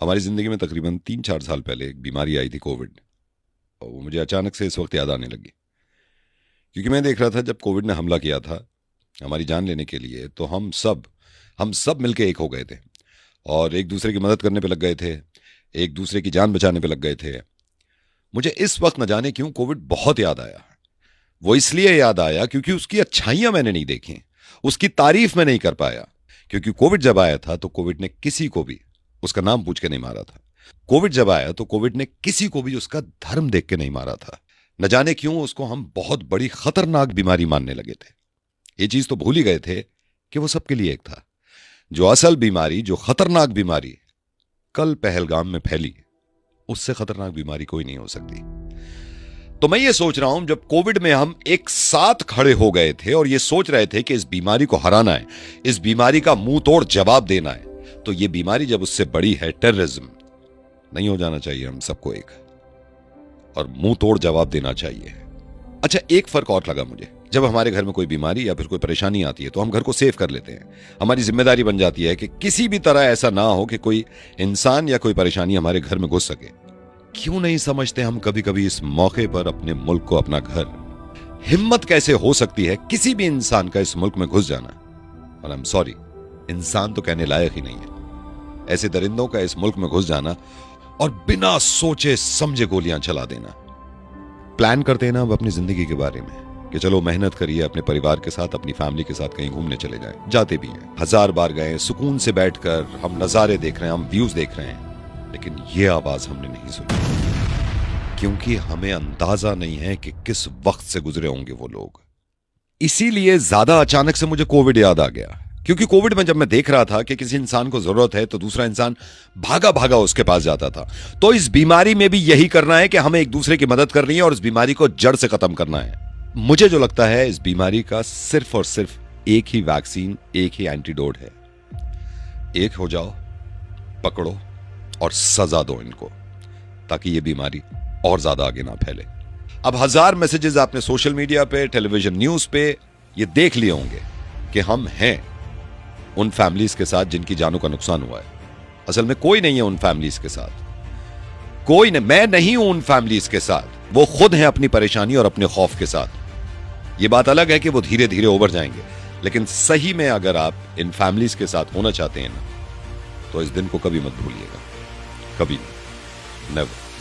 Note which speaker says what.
Speaker 1: हमारी ज़िंदगी में तकरीबन 3-4 साल पहले एक बीमारी आई थी, कोविड। और वो मुझे अचानक से इस वक्त याद आने लगी, क्योंकि मैं देख रहा था जब कोविड ने हमला किया था हमारी जान लेने के लिए, तो हम सब मिलके एक हो गए थे और एक दूसरे की मदद करने पे लग गए थे, एक दूसरे की जान बचाने पे लग गए थे। मुझे इस वक्त न जाने क्यों कोविड बहुत याद आया। वो इसलिए याद आया क्योंकि उसकी अच्छाइयां मैंने नहीं देखी, उसकी तारीफ मैं नहीं कर पाया। क्योंकि कोविड जब आया था तो कोविड ने किसी को भी उसका नाम पूछ के नहीं मारा था। कोविड जब आया तो कोविड ने किसी को भी उसका धर्म देख के नहीं मारा था। न जाने क्यों उसको हम बहुत बड़ी खतरनाक बीमारी मानने लगे थे। ये चीज तो भूल ही गए थे कि वो सबके लिए एक था। जो असल बीमारी, जो खतरनाक बीमारी कल पहलगाम में फैली, उससे खतरनाक बीमारी कोई नहीं हो सकती। तो मैं ये सोच रहा हूं, जब कोविड में हम एक साथ खड़े हो गए थे और ये सोच रहे थे कि इस बीमारी को हराना है, इस बीमारी का मुंह तोड़ जवाब देना है, तो ये बीमारी जब उससे बड़ी है, टेररिज्म, नहीं हो जाना चाहिए हम सबको एक और मुंह तोड़ जवाब देना चाहिए। अच्छा, एक फर्क और लगा मुझे, जब हमारे घर में कोई बीमारी या फिर कोई परेशानी आती है तो हम घर को सेव कर लेते हैं। हमारी जिम्मेदारी बन जाती है कि किसी भी तरह ऐसा ना हो कि कोई इंसान या कोई परेशानी हमारे घर में घुस सके। क्यों नहीं समझते हम कभी कभी इस मौके पर अपने मुल्क को, अपना घर? हिम्मत कैसे हो सकती है किसी भी इंसान का इस मुल्क में घुस जाना? और आई एम सॉरी, इंसान तो कहने लायक ही नहीं है। ऐसे दरिंदों का इस मुल्क में घुस जाना और बिना सोचे समझे गोलियां चला देना। प्लान करते हैं ना अब अपनी जिंदगी के बारे में कि चलो मेहनत करिए, अपने परिवार के साथ, अपनी फैमिली के साथ कहीं घूमने चले जाएं। जाते भी हैं, 1000 बार गए, सुकून से बैठकर हम नजारे देख रहे हैं, हम व्यूज देख रहे हैं, लेकिन ये आवाज हमने नहीं सुनी, क्योंकि हमें अंदाजा नहीं है कि किस वक्त से गुजरे होंगे वो लोग। इसीलिए ज्यादा अचानक से मुझे कोविड याद आ गया, क्योंकि कोविड में जब मैं देख रहा था कि किसी इंसान को जरूरत है तो दूसरा इंसान भागा भागा उसके पास जाता था। तो इस बीमारी में भी यही करना है कि हमें एक दूसरे की मदद करनी है और इस बीमारी को जड़ से खत्म करना है। मुझे जो लगता है, इस बीमारी का सिर्फ और सिर्फ एक ही वैक्सीन, एक ही एंटीडोट है। एक हो जाओ, पकड़ो और सजा दो इनको, ताकि ये बीमारी और ज्यादा आगे ना फैले। अब 1000 मैसेजेस आपने सोशल मीडिया पे, टेलीविजन, न्यूज पे ये देख लिए होंगे कि हम हैं उन फैमिलीज के साथ जिनकी जानों का नुकसान हुआ है। असल में कोई नहीं है उन फैमिलीज के साथ, कोई नहीं। मैं नहीं हूं उन फैमिलीज के साथ, वो खुद हैं अपनी परेशानी और अपने खौफ के साथ। ये बात अलग है कि वो धीरे धीरे उभर जाएंगे, लेकिन सही में अगर आप इन फैमिलीज के साथ होना चाहते हैं ना, तो इस दिन को कभी मत भूलिएगा, कभी नहीं, नेवर।